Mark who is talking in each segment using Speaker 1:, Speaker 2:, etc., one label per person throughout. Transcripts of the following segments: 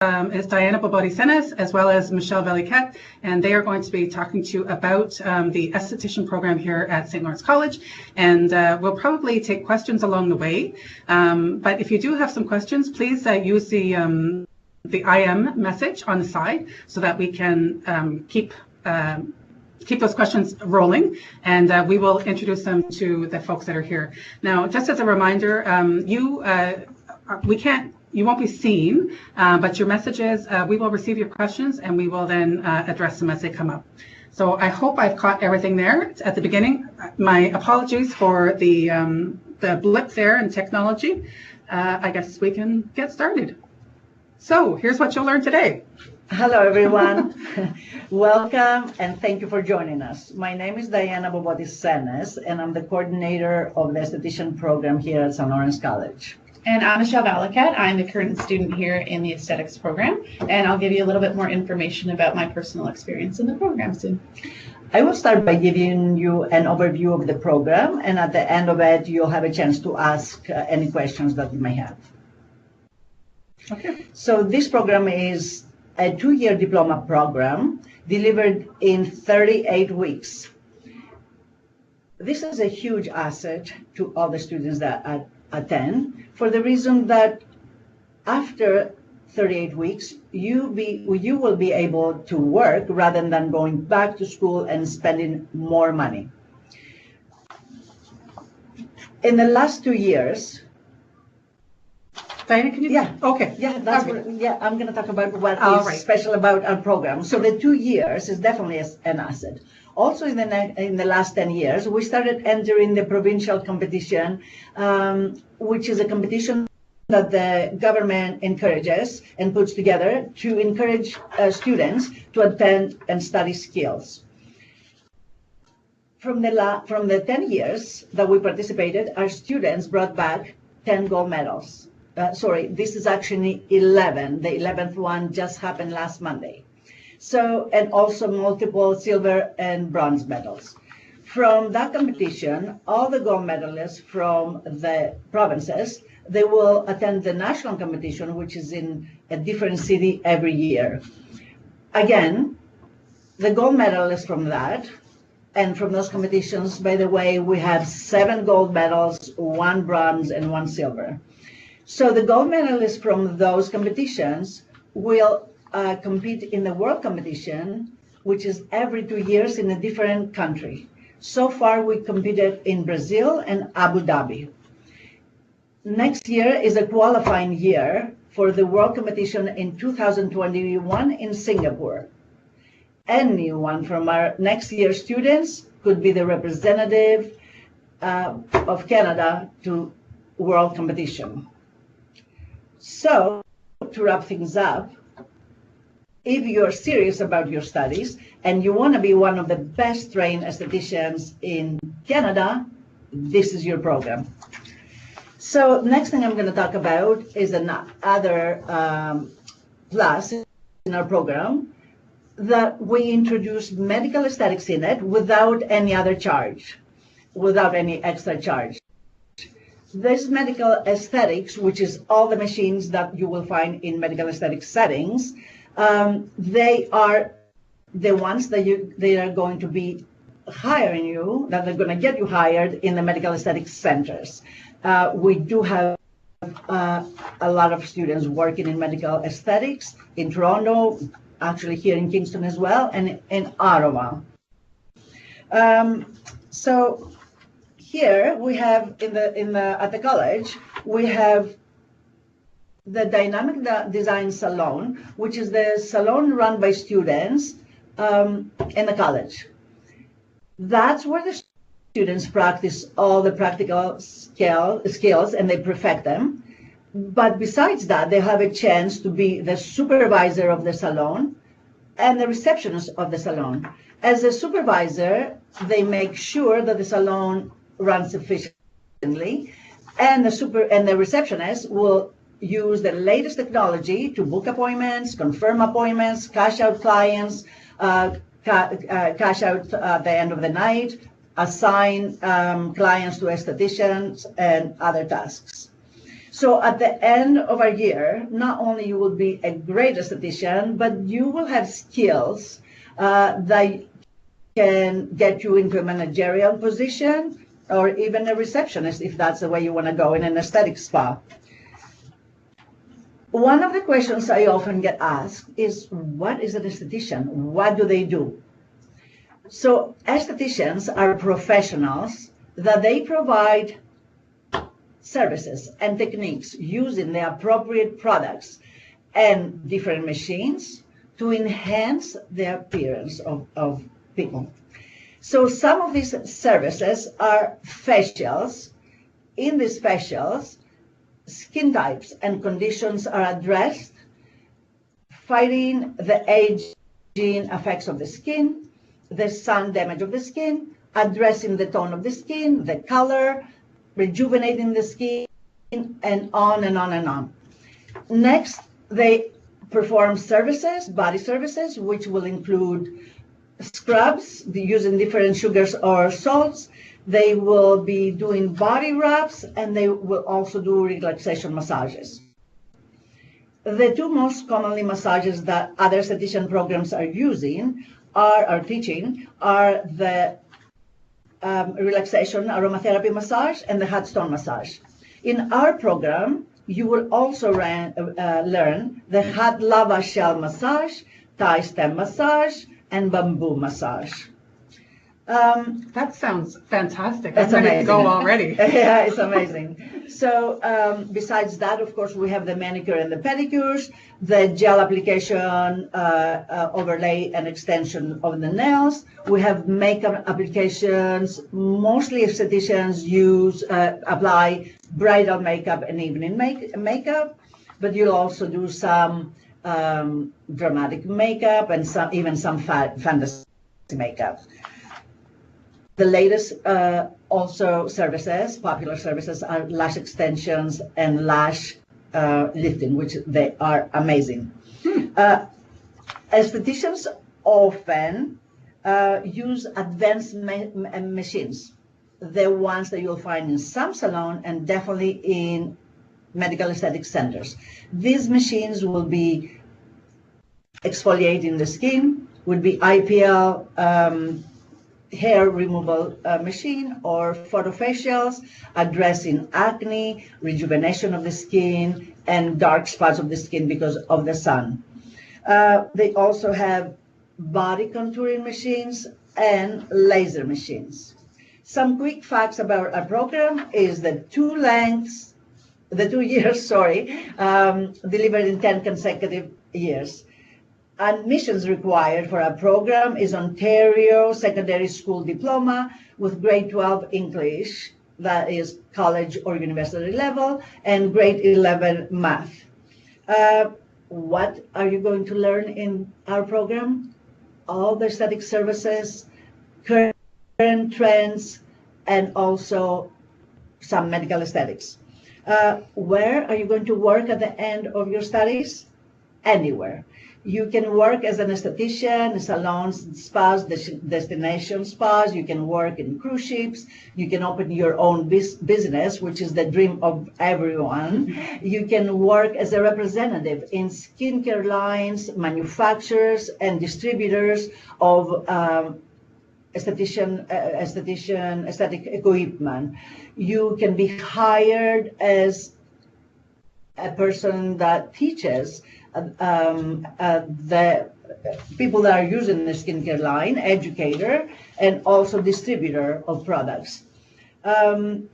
Speaker 1: is Diana Bobodi-Senes, as well as Michelle Valiquette, and they are going to be talking to you about the Esthetician program here at St. Lawrence College. And we'll probably take questions along the way. But if you do have some questions, please use the IM message on the side so that we can keep those questions rolling, and we will introduce them to the folks that are here. Now, just as a reminder, you won't be seen, but your messages, we will receive your questions and we will then address them as they come up. So I hope I've caught everything there at the beginning. My apologies for the blip there in technology. I guess we can get started. So here's what you'll learn today.
Speaker 2: Hello, everyone. Welcome, and thank you for joining us. My name is Diana Bobodi-Senes, and I'm the coordinator of the Esthetician program here at St. Lawrence College.
Speaker 3: And I'm Michelle Valiquette. I'm the current student here in the aesthetics program, and I'll give you a little bit more information about my personal experience in the program soon.
Speaker 2: I will start by giving you an overview of the program, and at the end of it, you'll have a chance to ask any questions that you may have.
Speaker 1: Okay.
Speaker 2: So this program is a 2-year diploma program delivered in 38 weeks. This is a huge asset to all the students that attend, for the reason that after 38 weeks, you will be able to work rather than going back to school and spending more money. In the last 2 years,
Speaker 1: Diana, can you?
Speaker 2: Yeah.
Speaker 1: Okay.
Speaker 2: Yeah, I'm going to talk about what is special
Speaker 1: right.
Speaker 2: about our program. So the 2 years is definitely an asset. Also, in the last 10 years, we started entering the provincial competition, which is a competition that the government encourages and puts together to encourage students to attend and study skills. From the 10 years that we participated, our students brought back 10 gold medals. Sorry, this is actually 11. The 11th one just happened last Monday. So, and also multiple silver and bronze medals. From that competition, all the gold medalists from the provinces, they will attend the national competition, which is in a different city every year. Again, the gold medalists from that, and from those competitions, by the way, we have 7 gold medals, 1 bronze, and 1 silver. So the gold medalists from those competitions will compete in the world competition, which is every 2 years in a different country. So far, we competed in Brazil and Abu Dhabi. Next year is a qualifying year for the world competition in 2021 in Singapore. Anyone from our next year students could be the representative of Canada to world competition. So, to wrap things up, if you're serious about your studies and you want to be one of the best trained estheticians in Canada, this is your program. So, next thing I'm going to talk about is another plus in our program, that we introduce medical aesthetics in it without any other charge, without any extra charge. This medical aesthetics, which is all the machines that you will find in medical aesthetics settings, they are the ones that they are going to be hiring you, that they're going to get you hired in the medical aesthetics centers. We do have a lot of students working in medical aesthetics in Toronto, actually here in Kingston as well, and in Ottawa. So here we have at the college, we have the Dynamic Design Salon, which is the salon run by students in the college. That's where the students practice all the practical skills and they perfect them. But besides that, they have a chance to be the supervisor of the salon and the receptionist of the salon. As a supervisor, they make sure that the salon runs efficiently, and the receptionist will use the latest technology to book appointments, confirm appointments, cash out clients, cash out at the end of the night, assign clients to estheticians, and other tasks. So at the end of a year, not only you will be a great esthetician, but you will have skills that can get you into a managerial position or even a receptionist if that's the way you want to go in an aesthetic spa. One of the questions I often get asked is, what is an esthetician? What do they do? So estheticians are professionals that they provide services and techniques using the appropriate products and different machines to enhance the appearance of people. So some of these services are facials. In these facials, skin types and conditions are addressed, fighting the aging effects of the skin, the sun damage of the skin, addressing the tone of the skin, the color, rejuvenating the skin, and on and on and on. Next, they perform services, body services, which will include scrubs using different sugars or salts. They will be doing body rubs, and they will also do relaxation massages. The two most commonly massages that other esthetician programs are teaching are the relaxation aromatherapy massage and the hot stone massage. In our program, you will also learn the hot lava shell massage, Thai stem massage, and bamboo massage.
Speaker 1: That sounds fantastic.
Speaker 2: That's
Speaker 1: I'm ready
Speaker 2: amazing.
Speaker 1: to go already.
Speaker 2: Yeah, it's amazing. So besides that, of course, we have the manicure and the pedicures, the gel application, overlay and extension of the nails. We have makeup applications. Mostly estheticians apply bridal makeup and evening makeup, but you'll also do some dramatic makeup and even some fantasy makeup. The latest also popular services are lash extensions and lash lifting, which they are amazing. Estheticians often use advanced machines, the ones that you'll find in some salon and definitely in medical aesthetic centers. These machines will be exfoliating the skin, would be IPL, hair removal machine, or photofacials, addressing acne, rejuvenation of the skin, and dark spots of the skin because of the sun. They also have body contouring machines and laser machines. Some quick facts about our program is the 2 years, delivered in 10 consecutive years. Admissions required for our program is Ontario Secondary School Diploma with grade 12 English, that is college or university level, and grade 11 math. What are you going to learn in our program? All the aesthetic services, current trends, and also some medical aesthetics. Where are you going to work at the end of your studies? Anywhere. You can work as an esthetician, salons, spas, destination spas. You can work in cruise ships. You can open your own business, which is the dream of everyone. You can work as a representative in skincare lines, manufacturers, and distributors of aesthetic equipment. You can be hired as a person that teaches the people that are using the skincare line, educator, and also distributor of products. And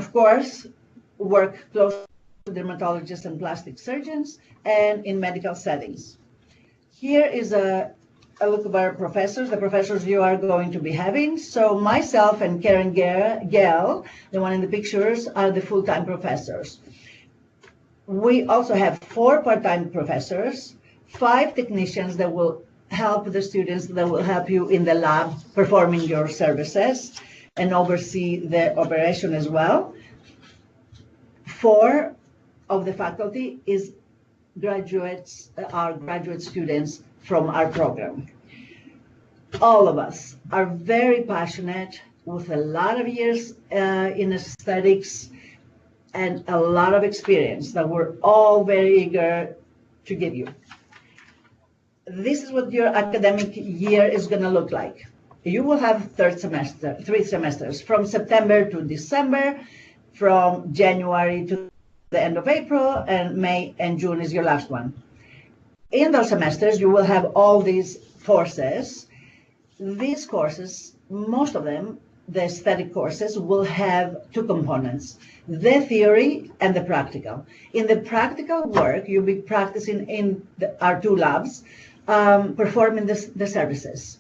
Speaker 2: of course, work close to dermatologists and plastic surgeons and in medical settings. Here is a look of our professors, the professors you are going to be having. So myself and Karen Gell, the one in the pictures, are the full-time professors. We also have 4 part-time professors, 5 technicians that will help the students, that will help you in the lab performing your services and oversee the operation as well. 4 of the faculty are graduate students from our program. All of us are very passionate with a lot of years in aesthetics, and a lot of experience that we're all very eager to give you. This is what your academic year is going to look like. You will have 3 semesters, from September to December, from January to the end of April, and May and June is your last one. In those semesters, you will have all these courses. These courses, most of them, the aesthetic courses, will have 2 components, the theory and the practical. In the practical work, you'll be practicing in our 2 labs, performing the services.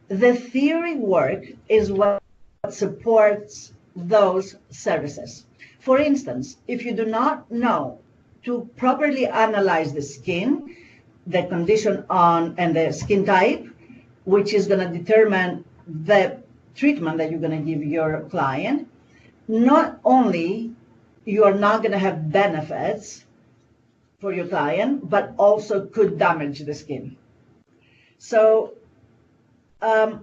Speaker 2: The theory work is what supports those services. For instance, if you do not know to properly analyze the skin, the condition on and the skin type, which is going to determine the treatment that you're going to give your client, not only you are not going to have benefits for your client, but also could damage the skin. So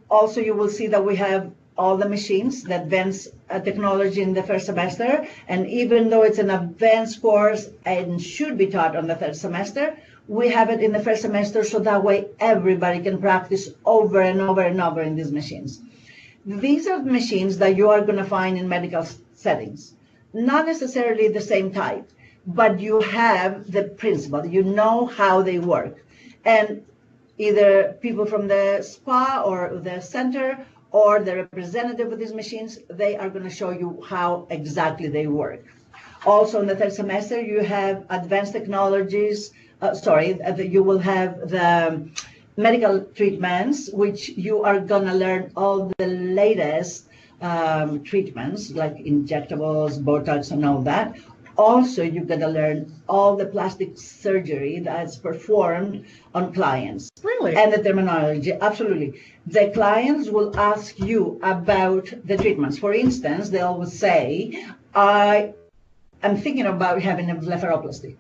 Speaker 2: also you will see that we have all the machines, the advanced technology in the first semester, and even though it's an advanced course and should be taught on the 3rd semester, we have it in the first semester so that way everybody can practice over and over and over in these machines. These are machines that you are going to find in medical settings, not necessarily the same type, but you have the principle, you know how they work. And either people from the spa or the center or the representative of these machines, they are going to show you how exactly they work. Also in the 3rd semester, you have advanced technologies, you will have the medical treatments, which you are going to learn all the latest treatments, like injectables, Botox, and all that. Also, you're going to learn all the plastic surgery that's performed on clients.
Speaker 1: Really?
Speaker 2: And the terminology, absolutely. The clients will ask you about the treatments. For instance, they always say, I'm thinking about having a blepharoplasty.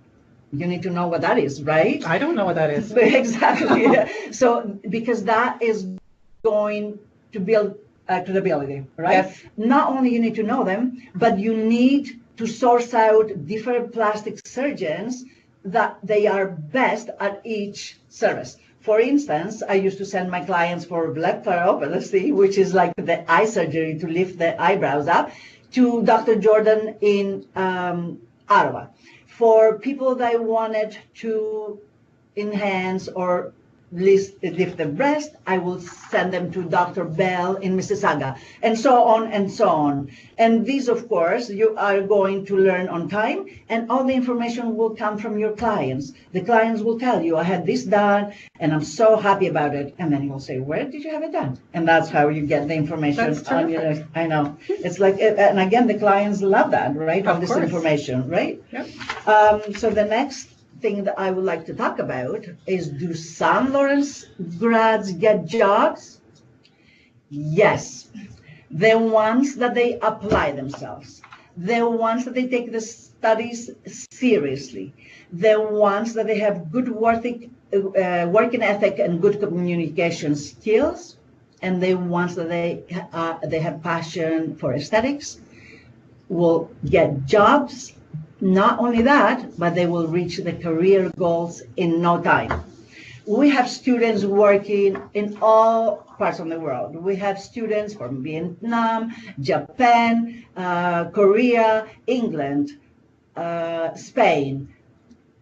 Speaker 2: You need to know what that is, right?
Speaker 1: I don't know what that is.
Speaker 2: Exactly. So, because that is going to build credibility, right?
Speaker 1: Yes.
Speaker 2: Not only you need to know them, but you need to source out different plastic surgeons that they are best at each service. For instance, I used to send my clients for blepharoplasty, which is like the eye surgery to lift the eyebrows up, to Dr. Jordan in Ottawa. For people that wanted to enhance or lift the breast, I will send them to Dr. Bell in Mississauga, and so on and so on. And these, of course, you are going to learn on time, and all the information will come from your clients. The clients will tell you, I had this done, and I'm so happy about it. And then you'll say, where did you have it done? And that's how you get the information.
Speaker 1: That's terrific.
Speaker 2: I know. It's like, and again, the clients love that, right? All this information, right?
Speaker 1: Yep.
Speaker 2: So the next thing that I would like to talk about is, do some Lawrence grads get jobs? Yes. The ones that they apply themselves, the ones that they take the studies seriously, the ones that they have good working ethic and good communication skills, and the ones that they have passion for aesthetics will get jobs. Not only that, but they will reach the career goals in no time. We have students working in all parts of the world. We have students from Vietnam, Japan, Korea, England, Spain,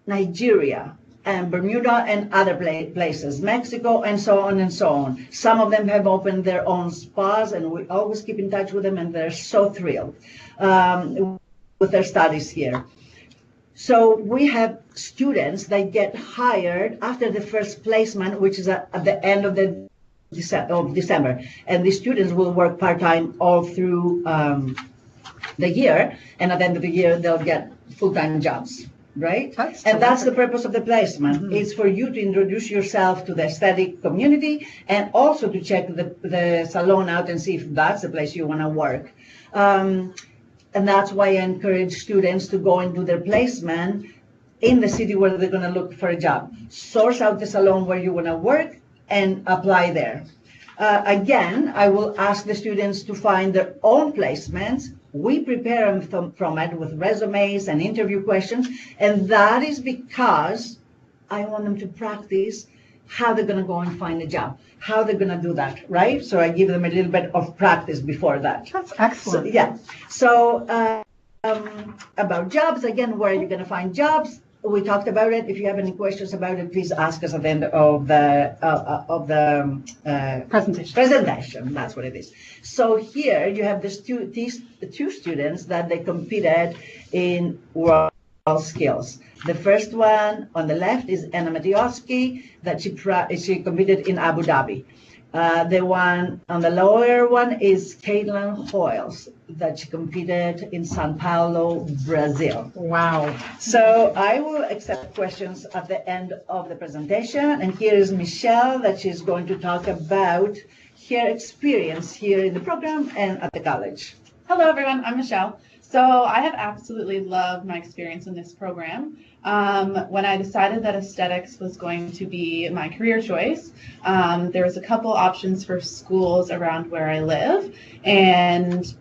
Speaker 2: Nigeria, and Bermuda, and other places, Mexico, and so on and so on. Some of them have opened their own spas, and we always keep in touch with them, and they're so thrilled with their studies here. So we have students that get hired after the first placement, which is at the end of December. And these students will work part-time all through the year. And at the end of the year, they'll get full-time jobs, right? That's the purpose of the placement. Mm-hmm. It's for you to introduce yourself to the aesthetic community, and also to check the salon out and see if that's the place you want to work. And that's why I encourage students to go and do their placement in the city where they're going to look for a job. Source out the salon where you want to work and apply there. Again, I will ask the students to find their own placements We prepare them from it with resumes and interview questions, and that is because I want them to practice how they're going to go and find a job, how they're going to do that, right? So I give them a little bit of practice before that.
Speaker 1: That's excellent.
Speaker 2: So, yeah. So about jobs, again, where are you going to find jobs? We talked about it. If you have any questions about it, please ask us at the end of the presentation. That's what it is. So here you have these two students that they competed in world skills. The first one on the left is Anna Matejowski, that she competed in Abu Dhabi. The one on the lower one is Caitlin Hoyles, that she competed in Sao Paulo, Brazil.
Speaker 1: Wow.
Speaker 2: So I will accept questions at the end of the presentation. And here is Michelle, that she's going to talk about her experience here in the program and at the college.
Speaker 3: Hello, everyone. I'm Michelle. So I have absolutely loved my experience in this program. When I decided that aesthetics was going to be my career choice, there was a couple options for schools around where I live. And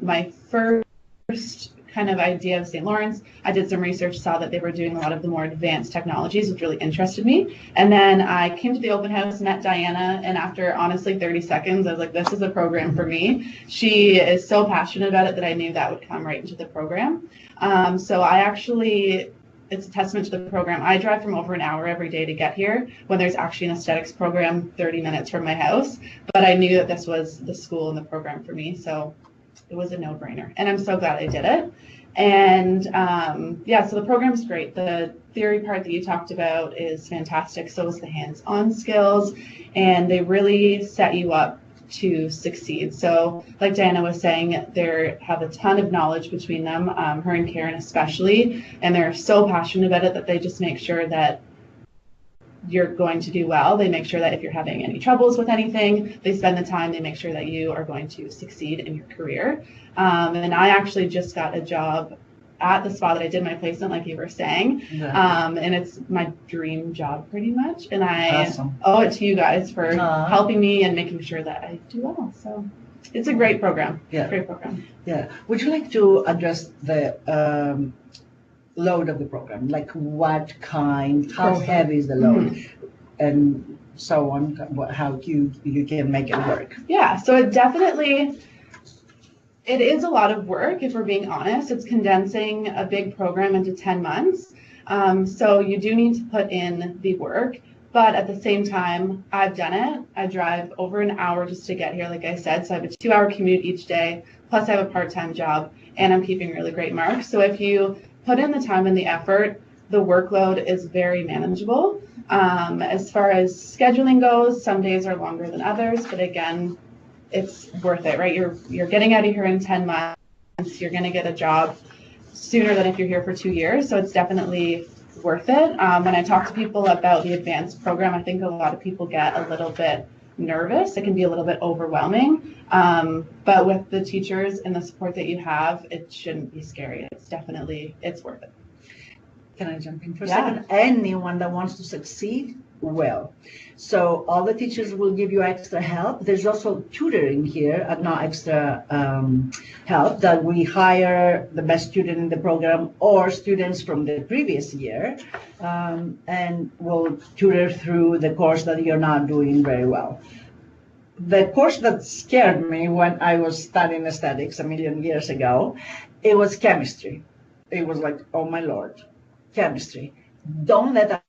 Speaker 3: my first kind of idea of St. Lawrence, I did some research, saw that they were doing a lot of the more advanced technologies, which really interested me. And then I came to the open house, met Diana, and after honestly 30 seconds, I was like, this is a program for me. She is so passionate about it that I knew that would come right into the program. So I actually, it's a testament to the program. I drive from over an hour every day to get here when there's actually an aesthetics program 30 minutes from my house. But I knew that this was the school and the program for me. So it was a no-brainer, and I'm so glad I did it. And yeah, so the program's great. The theory part that you talked about is fantastic. So is the hands-on skills, and they really set you up to succeed. So like Diana was saying, they have a ton of knowledge between them, her and Karen especially, and they're so passionate about it that they just make sure that you're going to do well. They make sure that if you're having any troubles with anything, they spend the time, they make sure that you are going to succeed in your career. And I actually just got a job at the spa that I did my placement, like you were saying. Yeah. And it's my dream job pretty much. And I owe it to you guys for helping me and making sure that I do well. So it's a great program. Yeah. Great program.
Speaker 2: Yeah. Would you like to address the load of the program, like what kind, how heavy is the load, and so on, how you can make it work?
Speaker 3: Yeah, so it is a lot of work, if we're being honest. It's condensing a big program into 10 months. So you do need to put in the work, but at the same time, I've done it. I drive over an hour just to get here, like I said, so I have a 2-hour commute each day, plus I have a part-time job, and I'm keeping really great marks. So if you put in the time and the effort, the workload is very manageable. As far as scheduling goes, some days are longer than others, but again, it's worth it, right? You're getting out of here in 10 months. You're going to get a job sooner than if you're here for 2 years. So it's definitely worth it. When I talk to people about the advanced program, I think a lot of people get a little bit nervous. It can be a little bit overwhelming. But with the teachers and the support that you have, it shouldn't be scary. It's worth it.
Speaker 2: Can I jump in for a second? Anyone that wants to succeed will. So all the teachers will give you extra help. There's also tutoring here, not extra help, that we hire the best student in the program or students from the previous year, and will tutor through the course that you're not doing very well. The course that scared me when I was studying aesthetics a million years ago, it was chemistry. It was like, oh my Lord, chemistry. Don't let that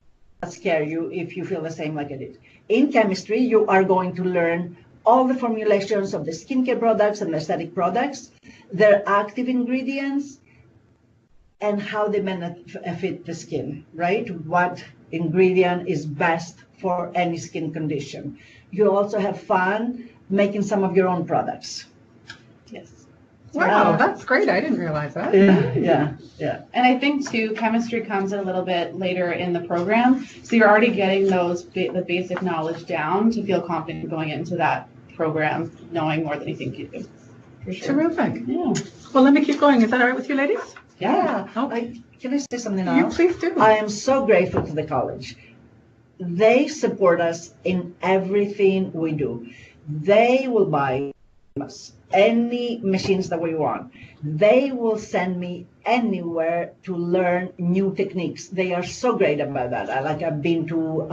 Speaker 2: scare you if you feel the same like I did. In chemistry, you are going to learn all the formulations of the skincare products and the aesthetic products, their active ingredients, and how they benefit the skin, right? What ingredient is best for any skin condition. You also have fun making some of your own products.
Speaker 3: Yes.
Speaker 1: Wow, that's great. I didn't realize that.
Speaker 2: Yeah.
Speaker 3: And I think too, chemistry comes a little bit later in the program, so you're already getting the basic knowledge down to feel confident going into that program, knowing more than you think you do. For sure.
Speaker 1: Terrific.
Speaker 3: Yeah.
Speaker 1: Well, let me keep going. Is that all right with you, ladies?
Speaker 2: Yeah.
Speaker 1: Oh.
Speaker 2: Can I say something else?
Speaker 1: You please do.
Speaker 2: I am so grateful to the college. They support us in everything we do. They will buy us any machines that we want. They will send me anywhere to learn new techniques. They are so great about that. I've been to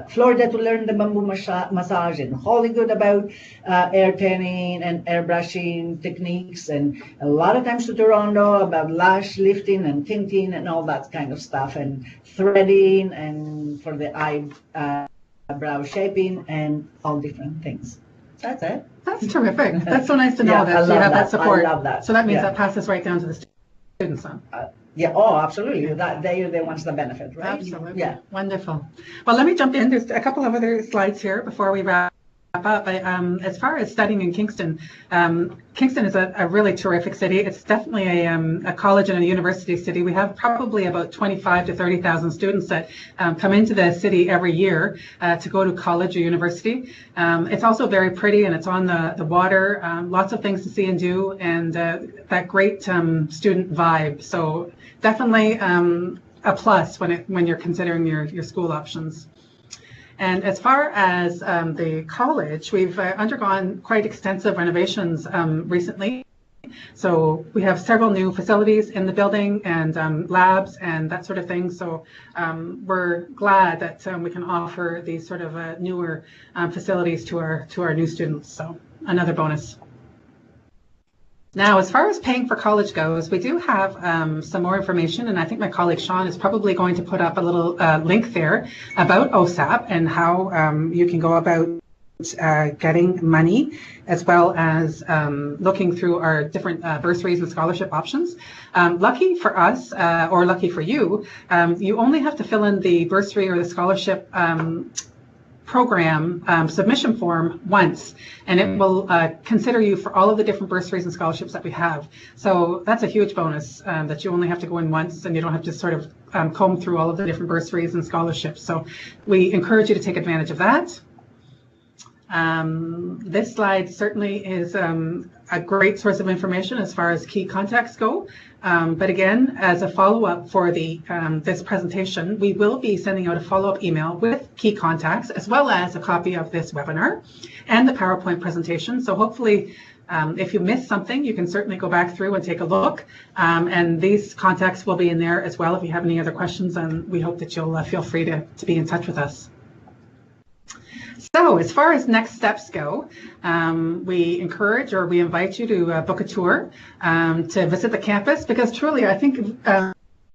Speaker 2: Florida to learn the bamboo massage, and Hollywood about air tanning and airbrushing techniques, and a lot of times to Toronto about lash lifting and tinting and all that kind of stuff, and threading and for the eyebrow shaping and all different things. That's it.
Speaker 1: That's terrific. That's so nice to know
Speaker 2: Yeah,
Speaker 1: that you have that support.
Speaker 2: I love that.
Speaker 1: So that means
Speaker 2: Yeah.
Speaker 1: that passes right down to the students then.
Speaker 2: Yeah, oh, absolutely. That they are the ones that benefit, right?
Speaker 1: Absolutely.
Speaker 2: Yeah.
Speaker 1: Wonderful. Well, let me jump in. There's a couple of other slides here before we wrap up. As far as studying in Kingston, Kingston is a really terrific city. It's definitely a college and a university city. We have probably about 25 to 30,000 students that come into the city every year to go to college or university. It's also very pretty, and it's on the water. Lots of things to see and do, and that great student vibe. So definitely a plus when you're considering your school options. And as far as the college, we've undergone quite extensive renovations recently. So we have several new facilities in the building and labs and that sort of thing. So we're glad that we can offer these sort of newer facilities to our new students. So another bonus. Now, as far as paying for college goes, we do have some more information, and I think my colleague Sean is probably going to put up a little link there about OSAP and how you can go about getting money, as well as looking through our different bursaries and scholarship options. Lucky for us, or lucky for you, you only have to fill in the bursary or the scholarship program submission form once, and it will consider you for all of the different bursaries and scholarships that we have. So that's a huge bonus, that you only have to go in once and you don't have to sort of comb through all of the different bursaries and scholarships. So we encourage you to take advantage of that. This slide certainly is a great source of information as far as key contacts go. But again, as a follow-up for this presentation, we will be sending out a follow-up email with key contacts, as well as a copy of this webinar and the PowerPoint presentation. So hopefully, if you missed something, you can certainly go back through and take a look. And these contacts will be in there as well if you have any other questions, and we hope that you'll feel free to be in touch with us. So as far as next steps go, we encourage or we invite you to book a tour to visit the campus, because truly I think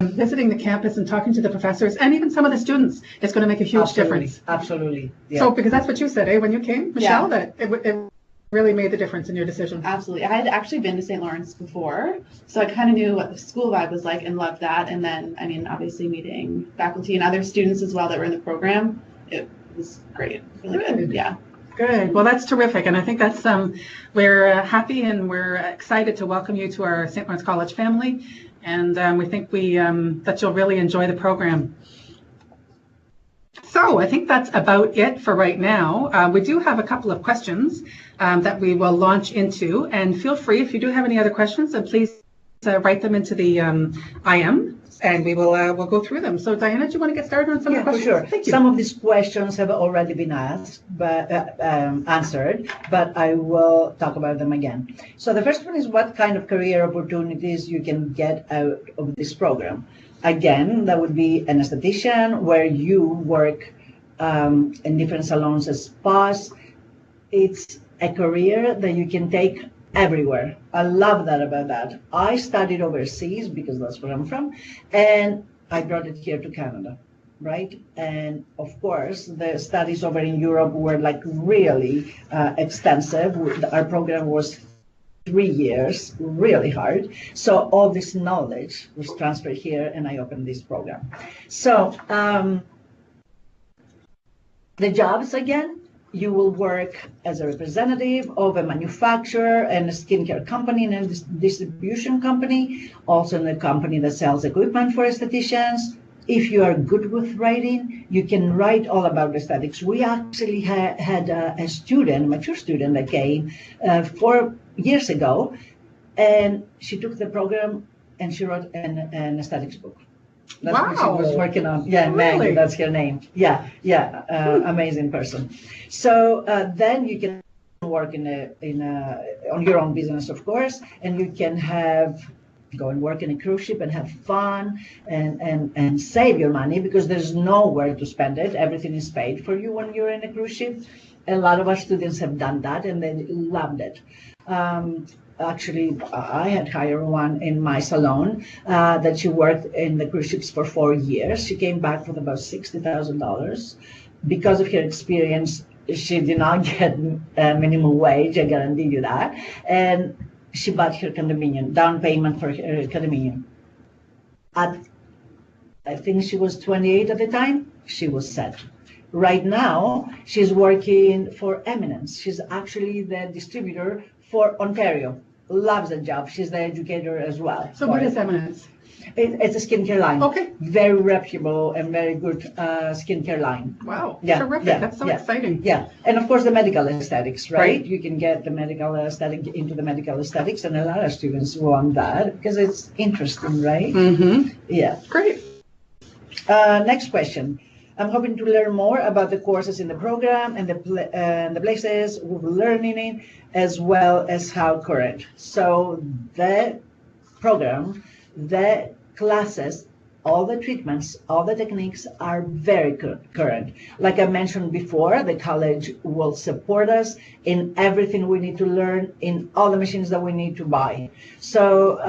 Speaker 1: visiting the campus and talking to the professors and even some of the students is going to make a huge difference.
Speaker 2: Absolutely. Yeah.
Speaker 1: So because that's what you said, when you came, Michelle,
Speaker 3: Yeah.
Speaker 1: that it really made the difference in your decision.
Speaker 3: Absolutely. I had actually been to St. Lawrence before, so I kind of knew what the school vibe was like and loved that. And then, I mean, obviously meeting faculty and other students as well that were in the program, it was great. Really good. Yeah.
Speaker 1: Good. Well, that's terrific. And I think that's, we're happy and we're excited to welcome you to our St. Lawrence College family. And we think that you'll really enjoy the program. So I think that's about it for right now. We do have a couple of questions that we will launch into. And feel free, if you do have any other questions, then please write them into the IM. And we will we'll go through them. So Diana, do you want to get started on some of the questions?
Speaker 2: For sure.
Speaker 1: Thank you.
Speaker 2: Some of these questions have already been asked, but answered, but I will talk about them again. So the first one is what kind of career opportunities you can get out of this program. Again, that would be an esthetician where you work in different salons as spas. It's a career that you can take everywhere. I love that about that. I studied overseas because that's where I'm from, and I brought it here to Canada, right? And of course, the studies over in Europe were like really extensive. Our program was 3 years, really hard. So all this knowledge was transferred here, and I opened this program. So the jobs again, you will work as a representative of a manufacturer and a skincare company and a distribution company, also in a company that sells equipment for estheticians. If you are good with writing, you can write all about aesthetics. We actually had a student, a mature student that came 4 years ago, and she took the program and she wrote an aesthetics book. That's what she was working on. Yeah,
Speaker 1: Really?
Speaker 2: Maggie, that's her name. Yeah, amazing person. So then you can work on your own business, of course, and you can go and work in a cruise ship and have fun and save your money because there's nowhere to spend it. Everything is paid for you when you're in a cruise ship. A lot of our students have done that and they loved it. Actually, I had hired one in my salon that she worked in the cruise ships for 4 years. She came back with about $60,000. Because of her experience, she did not get minimum wage, I guarantee you that. And she bought her condominium, down payment for her condominium. I think she was 28 at the time, she was set. Right now, she's working for Eminence. She's actually the distributor for Ontario. Loves the job. She's the educator as well.
Speaker 1: So what is Eminence?
Speaker 2: It's a skincare line.
Speaker 1: Okay.
Speaker 2: Very reputable and very good skincare line.
Speaker 1: Wow.
Speaker 2: Yeah,
Speaker 1: Terrific.
Speaker 2: yeah,
Speaker 1: That's so
Speaker 2: yeah.
Speaker 1: exciting.
Speaker 2: Yeah. And of course the medical aesthetics, right?
Speaker 1: Right.
Speaker 2: You can get the medical aesthetic into the medical aesthetics, and a lot of students want that because it's interesting, right?
Speaker 1: Mm-hmm.
Speaker 2: Yeah.
Speaker 1: Great.
Speaker 2: Next question. I'm hoping to learn more about the courses in the program and the places we're learning in, as well as how current. So the program, the classes, all the treatments, all the techniques are very current. Like I mentioned before, the college will support us in everything we need to learn, in all the machines that we need to buy. So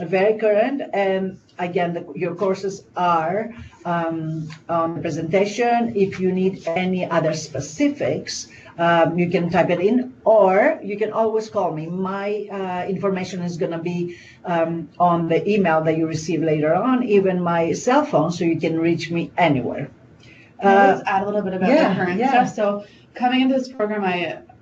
Speaker 2: very current, and again, your courses are on the presentation. If you need any other specifics, you can type it in, or you can always call me. My information is going to be on the email that you receive later on, even my cell phone, so you can reach me anywhere.
Speaker 3: Let's add a little bit about the current
Speaker 2: yeah.
Speaker 3: stuff. So coming into this program,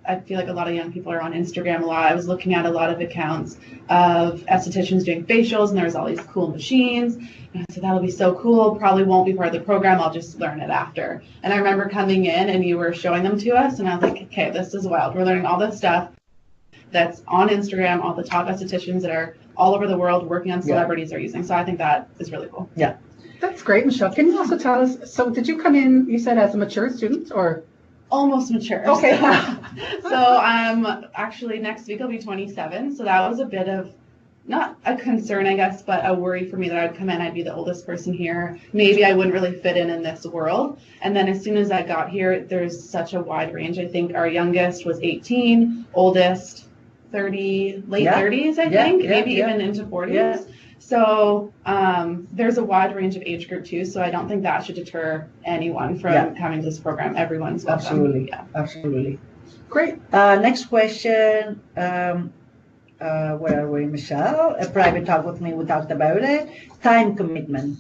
Speaker 3: I feel like a lot of young people are on Instagram a lot. I was looking at a lot of accounts of estheticians doing facials, and there was all these cool machines. And I said, that'll be so cool. Probably won't be part of the program. I'll just learn it after. And I remember coming in and you were showing them to us, and I was like, okay, this is wild. We're learning all this stuff that's on Instagram, all the top estheticians that are all over the world working on celebrities are using. So I think that is really cool.
Speaker 2: Yeah.
Speaker 1: That's great, Michelle. Can you also tell us, so did you come in, you said as a mature student, or?
Speaker 3: Almost mature.
Speaker 1: Okay.
Speaker 3: So actually next week I'll be 27. So that was a bit of, not a concern, I guess, but a worry for me that I'd come in, I'd be the oldest person here. Maybe I wouldn't really fit in this world. And then as soon as I got here, there's such a wide range. I think our youngest was 18, oldest 30, late 30s, I think, maybe even into 40s. Yeah. So there's a wide range of age group too. So I don't think that should deter anyone from coming to this program. Everyone's welcome.
Speaker 2: Absolutely. Yeah. Absolutely.
Speaker 1: Great.
Speaker 2: Next question. Where are we, Michelle? A private talk with me, we talked about it. Time commitment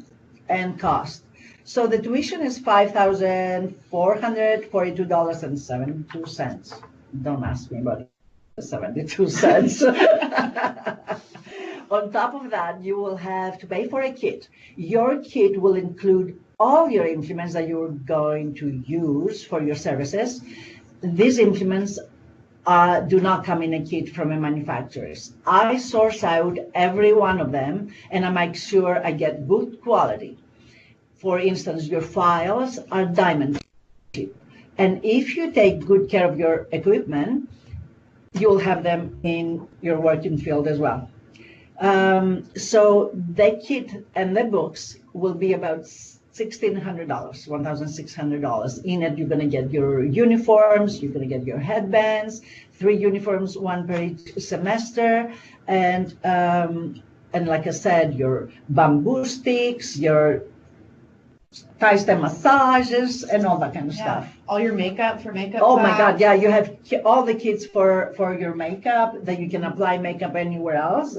Speaker 2: and cost. So the tuition is $5,442.72. Don't ask me about 72 cents. On top of that, you will have to pay for a kit. Your kit will include all your implements that you're going to use for your services. These implements do not come in a kit from a manufacturer. I source out every one of them, and I make sure I get good quality. For instance, your files are diamond chip. And if you take good care of your equipment, you'll have them in your working field as well. So the kit and the books will be about $1,600, $1,600. In it, you're going to get your uniforms, you're going to get your headbands, 3 uniforms, 1 per each semester, and like I said, your bamboo sticks, your Thai massages, and all that kind of stuff.
Speaker 3: All your makeup for makeup.
Speaker 2: Oh my God, yeah, you have all the kits for your makeup that you can apply makeup anywhere else,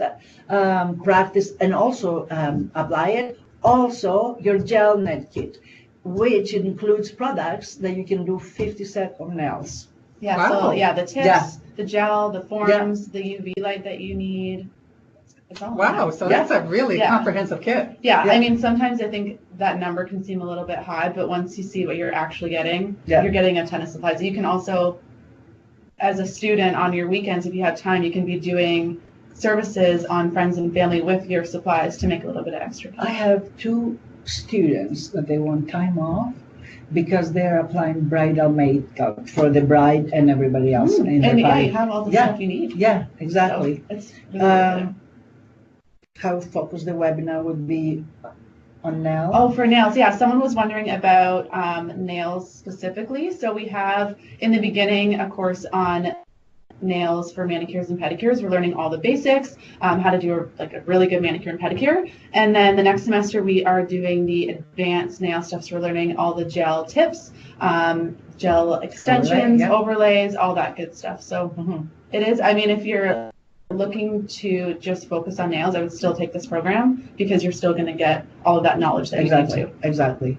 Speaker 2: practice, and also apply it. Also, your gel net kit, which includes products that you can do 50-second nails.
Speaker 3: Yeah,
Speaker 1: wow.
Speaker 3: So yeah, the tips, the gel, the forms, the UV light that you need. It's all
Speaker 1: wow, so that's a really comprehensive kit.
Speaker 3: Yeah, I mean, sometimes I think that number can seem a little bit high, but once you see what you're actually getting, you're getting a ton of supplies. You can also, as a student on your weekends, if you have time, you can be doing services on friends and family with your supplies to make a little bit of extra.
Speaker 2: I have 2 students that they want time off, because they're applying bridal makeup for the bride and everybody else. In
Speaker 3: And
Speaker 2: their
Speaker 3: you have all the stuff you need.
Speaker 2: Yeah, exactly.
Speaker 3: So it's really worth it.
Speaker 2: How focused the webinar would be on nails?
Speaker 3: Oh, for nails, yeah. Someone was wondering about nails specifically. So we have in the beginning a course on nails for manicures and pedicures. We're learning all the basics, how to do a really good manicure and pedicure. And then the next semester we are doing the advanced nail stuff. So we're learning all the gel tips, gel extensions, overlays, all that good stuff. So it is, I mean, if you're looking to just focus on nails, I would still take this program because you're still going to get all of that knowledge that you need to.
Speaker 2: Exactly.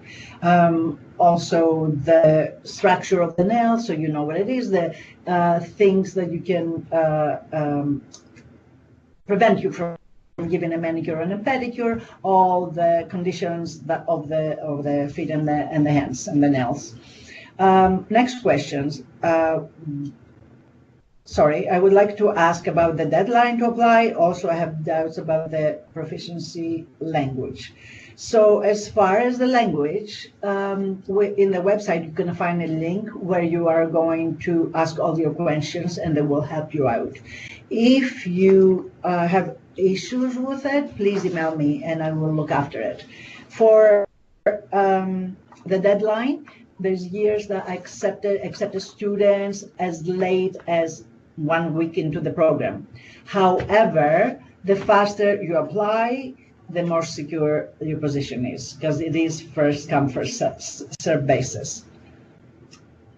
Speaker 2: Also, the structure of the nail, so you know what it is, the things that you can prevent you from giving a manicure and a pedicure, all the conditions that of the feet and the hands and the nails. Next questions. Sorry, I would like to ask about the deadline to apply. Also, I have doubts about the proficiency language. So as far as the language, in the website, you're going to find a link where you are going to ask all your questions and they will help you out. If you have issues with it, please email me and I will look after it. For the deadline, there's years that I accepted students as late as 1 week into the program. However, the faster you apply, the more secure your position is, because it is first come, first serve basis.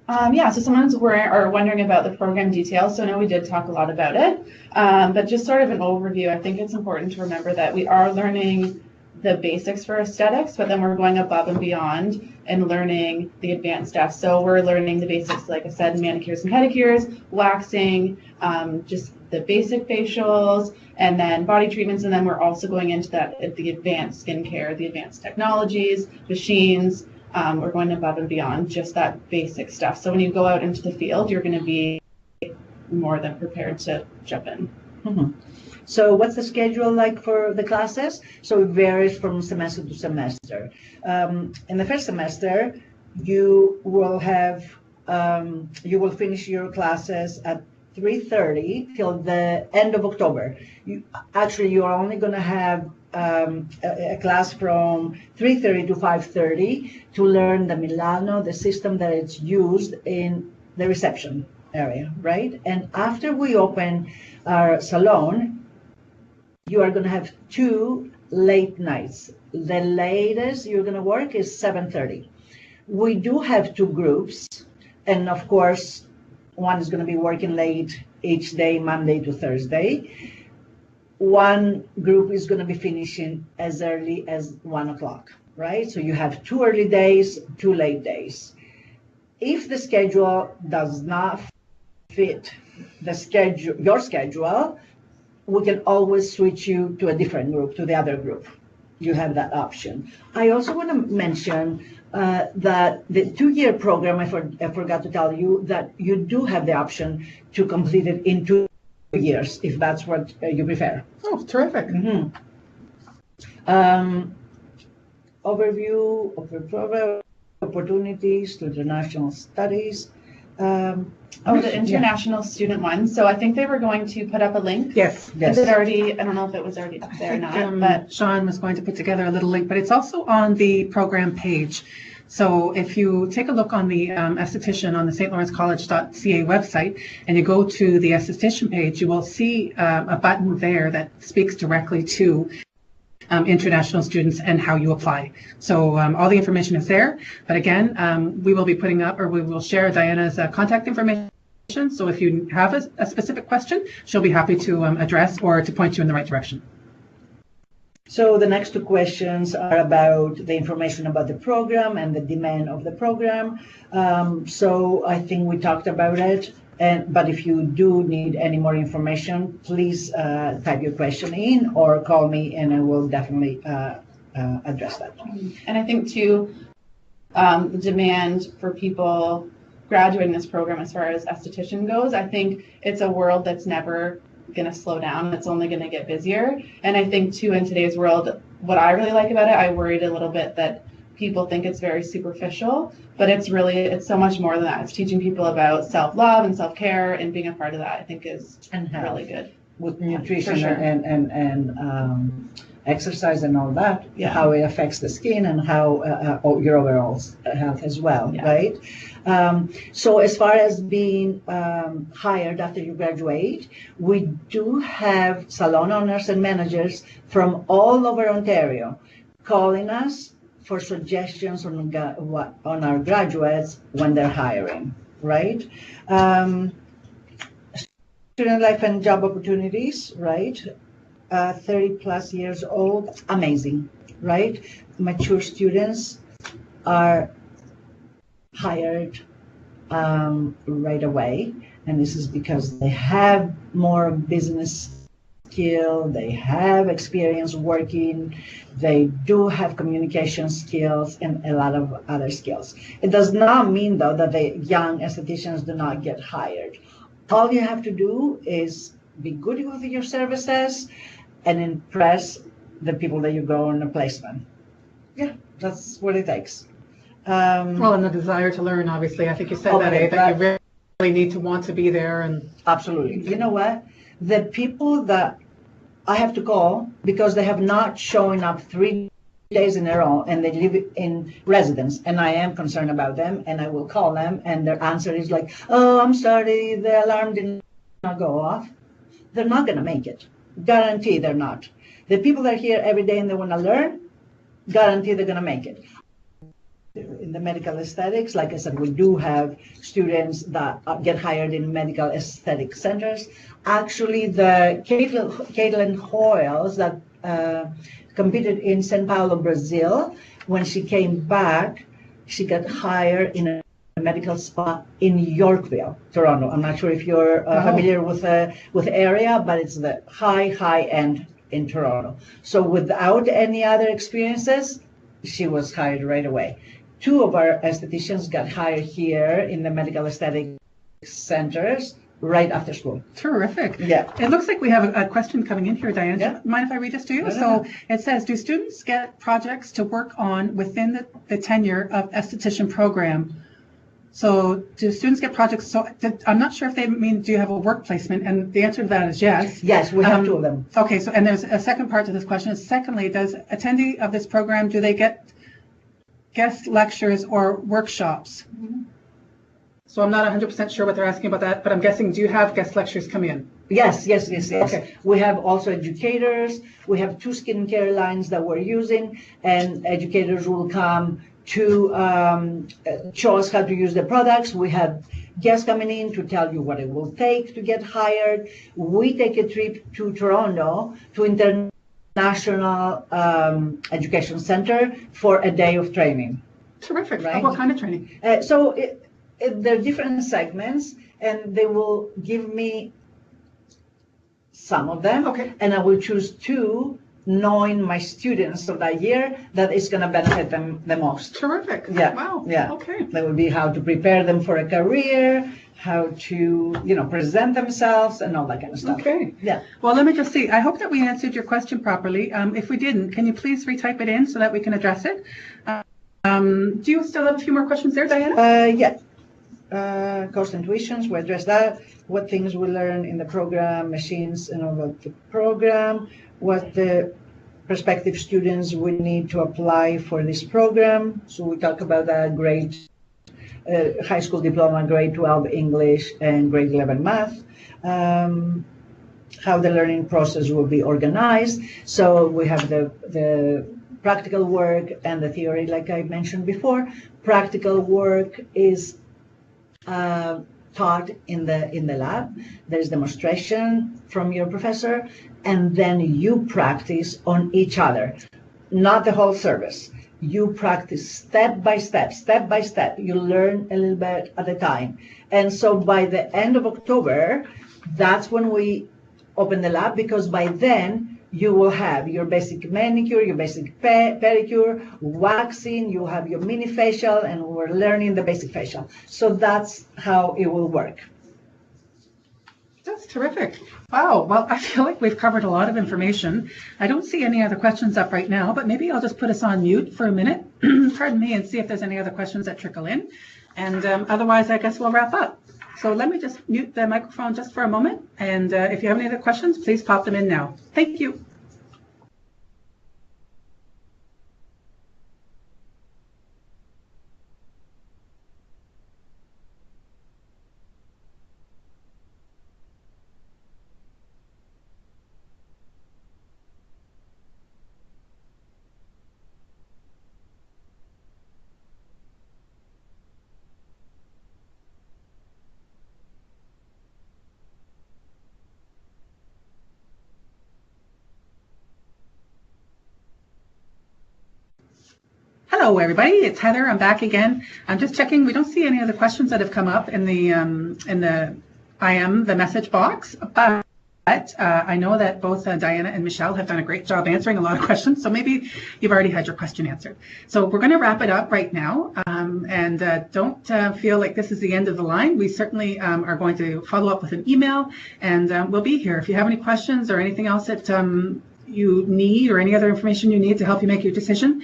Speaker 3: Yeah, so someone's wondering about the program details. So I know we did talk a lot about it, but just sort of an overview. I think it's important to remember that we are learning the basics for aesthetics, but then we're going above and beyond and learning the advanced stuff. So we're learning the basics, like I said, manicures and pedicures, waxing, just the basic facials, and then body treatments. And then we're also going into the advanced skincare, the advanced technologies, machines. We're going above and beyond just that basic stuff. So when you go out into the field, you're going to be more than prepared to jump in.
Speaker 2: So what's the schedule like for the classes? So it varies from semester to semester. In the first semester, you will finish your classes at 3:30 till the end of October. You are only going to have a class from 3:30 to 5:30 to learn the Milano, the system that it's used in the reception area, right? And after we open our salon, you are going to have 2 late nights. The latest you're going to work is 7:30. We do have 2 groups, and of course, one is going to be working late each day, Monday to Thursday. One group is going to be finishing as early as 1 o'clock, right? So you have 2 early days, 2 late days. If the schedule does not fit your schedule, we can always switch you to a different group, to the other group. You have that option. I also want to mention that the 2-year program, I forgot to tell you, that you do have the option to complete it in 2 years, if that's what you prefer.
Speaker 1: Oh, terrific.
Speaker 2: Overview of the program, opportunities to international studies.
Speaker 3: The international student one. So I think they were going to put up a link.
Speaker 1: Yes.
Speaker 3: Is it already? I don't know if it was already up there or not. But
Speaker 1: Sean was going to put together a little link, but it's also on the program page. So if you take a look on the Esthetician on the stlawrencecollege.ca website and you go to the Esthetician page, you will see a button there that speaks directly to international students and how you apply. So all the information is there. But again, we will be putting up, or we will share Diana's contact information. So if you have a specific question, she'll be happy to address or to point you in the right direction.
Speaker 2: So the next 2 questions are about the information about the program and the demand of the program. So I think we talked about it. But if you do need any more information, please type your question in or call me and I will definitely address that.
Speaker 3: And I think too, the demand for people graduating this program as far as esthetician goes, I think it's a world that's never going to slow down. It's only going to get busier. And I think too, in today's world, what I really like about it, I worried a little bit that people think it's very superficial, but it's so much more than that. It's teaching people about self-love and self-care, and being a part of that, I think, is really good.
Speaker 2: With nutrition
Speaker 3: sure.
Speaker 2: and exercise and all that,
Speaker 3: Yeah.
Speaker 2: how it affects the skin and how your overall health as well,
Speaker 3: Yeah.
Speaker 2: right? So as far as being hired after you graduate, we do have salon owners and managers from all over Ontario calling us for suggestions on our graduates when they're hiring, right? Student life and job opportunities, right? 30 plus years old, amazing, right? Mature students are hired right away, and this is because they have more business skill, they have experience working, they do have communication skills and a lot of other skills. It does not mean, though, that the young estheticians do not get hired. All you have to do is be good with your services and impress the people that you go on a placement. Yeah, that's what it takes.
Speaker 1: Well, and the desire to learn, obviously. I think you said that you really need to want to be there. And
Speaker 2: absolutely. You know what? The people that I have to call because they have not shown up 3 days in a row and they live in residence, and I am concerned about them, and I will call them, and their answer is like, oh, I'm sorry, the alarm did not go off. They're not going to make it. Guarantee they're not. The people that are here every day and they want to learn, guarantee they're going to make it. In the medical aesthetics, like I said, we do have students that get hired in medical aesthetic centers. Actually, the Caitlin Hoyles that competed in São Paulo, Brazil, when she came back, she got hired in a medical spa in Yorkville, Toronto. I'm not sure if you're familiar with the area, but it's the high end in Toronto. So without any other experiences, she was hired right away. 2 of our estheticians got hired here in the medical aesthetic centers right after school.
Speaker 1: Terrific.
Speaker 2: Yeah.
Speaker 1: It looks like we have a question coming in here, Diane.
Speaker 2: Yeah.
Speaker 1: Mind if I read this to you?
Speaker 2: No.
Speaker 1: It says, do students get projects to work on within the tenure of esthetician program? So do students get projects? So I'm not sure if they mean, do you have a work placement? And the answer to that is yes.
Speaker 2: Yes, we have 2 of them.
Speaker 1: Okay, so and there's a second part to this question. Secondly, does attendee of this program, do they get guest lectures or workshops?
Speaker 2: Mm-hmm.
Speaker 1: So I'm not 100% sure what they're asking about that, but I'm guessing, do you have guest lectures come in?
Speaker 2: Yes.
Speaker 1: Okay.
Speaker 2: We have also educators. We have 2 skincare lines that we're using, and educators will come to show us how to use the products. We have guests coming in to tell you what it will take to get hired. We take a trip to Toronto to International Education Center for a day of training.
Speaker 1: Terrific.
Speaker 2: Right.
Speaker 1: What kind of training?
Speaker 2: So there are different segments, and they will give me some of them.
Speaker 1: Okay.
Speaker 2: And I will choose 2, knowing my students of that year, that is going to benefit them the most.
Speaker 1: Terrific.
Speaker 2: Yeah.
Speaker 1: Wow.
Speaker 2: Yeah.
Speaker 1: Okay.
Speaker 2: That would be how to prepare them for a career, how to, present themselves and all that kind of stuff.
Speaker 1: Okay.
Speaker 2: Yeah.
Speaker 1: Well, let me just see. I hope that we answered your question properly. If we didn't, can you please retype it in so that we can address it? Do you still have a few more questions there, Diana?
Speaker 2: Yeah. Cost and tuitions, we address that. What things we learn in the program, machines and all of the program, what the prospective students would need to apply for this program. So we talk about that grade, high school diploma, grade 12 English and grade 11 math. How the learning process will be organized. So we have the practical work and the theory, like I mentioned before. Practical work is taught in the lab. There's demonstration from your professor, and then you practice on each other, not the whole service. You practice step by step. You learn a little bit at a time. And so by the end of October, that's when we open the lab, because by then you will have your basic manicure, your basic pedicure, waxing, you have your mini facial, and we're learning the basic facial. So that's how it will work.
Speaker 1: That's terrific. Wow. Well, I feel like we've covered a lot of information. I don't see any other questions up right now, but maybe I'll just put us on mute for a minute, pardon me, and see if there's any other questions that trickle in. And otherwise, I guess we'll wrap up. So let me just mute the microphone just for a moment. And if you have any other questions, please pop them in now. Thank you. Hello, everybody. It's Heather. I'm back again. I'm just checking. We don't see any other questions that have come up in the message box, but I know that both Diana and Michelle have done a great job answering a lot of questions, so maybe you've already had your question answered. So we're going to wrap it up right now, and don't feel like this is the end of the line. We certainly are going to follow up with an email, and we'll be here. If you have any questions or anything else that you need or any other information you need to help you make your decision,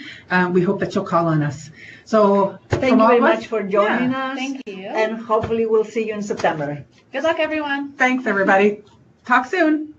Speaker 1: we hope that you'll call on us. So
Speaker 2: thank you very much for joining us.
Speaker 3: Thank you.
Speaker 2: And hopefully we'll see you in September.
Speaker 3: Good luck, everyone.
Speaker 1: Thanks, everybody. Talk soon.